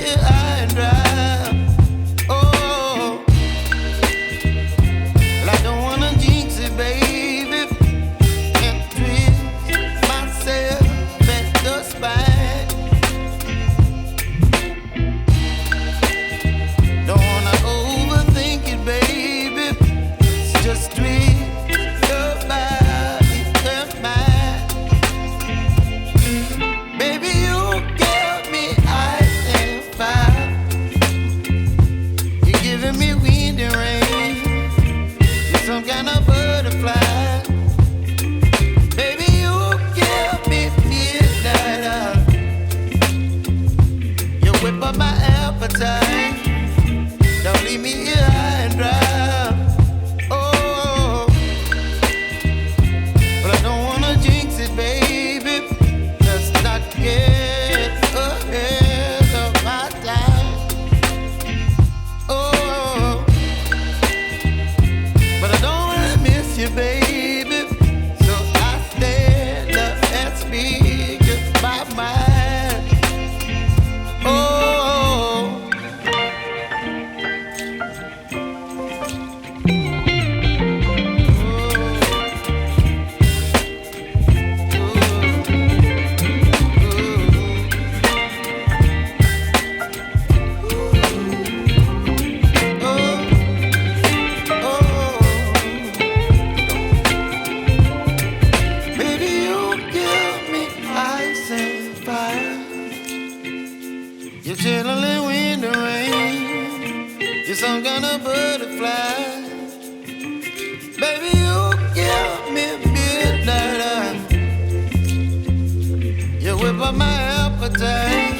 here high and dry. Oh, well, I don't wanna jinx it, baby, and twist myself at the spine. Don't wanna overthink it, baby. It's just twist your body and mine. Baby, you give me ice and fire. You're giving me wind and rain. You're some kind of butterfly. Baby, you give me midnight. You whip up my appetite. Don't leave me here high and dry. Oh, but I don't wanna jinx it, baby. Let's not get ahead of my time. Oh, but I don't wanna miss you, baby. So I stand up and speak my mind. Oh. Baby, you give me ice and fire. You're chilling wind and rain. You're some kind of butterfly. Baby, you give me midnight. You whip up my appetite.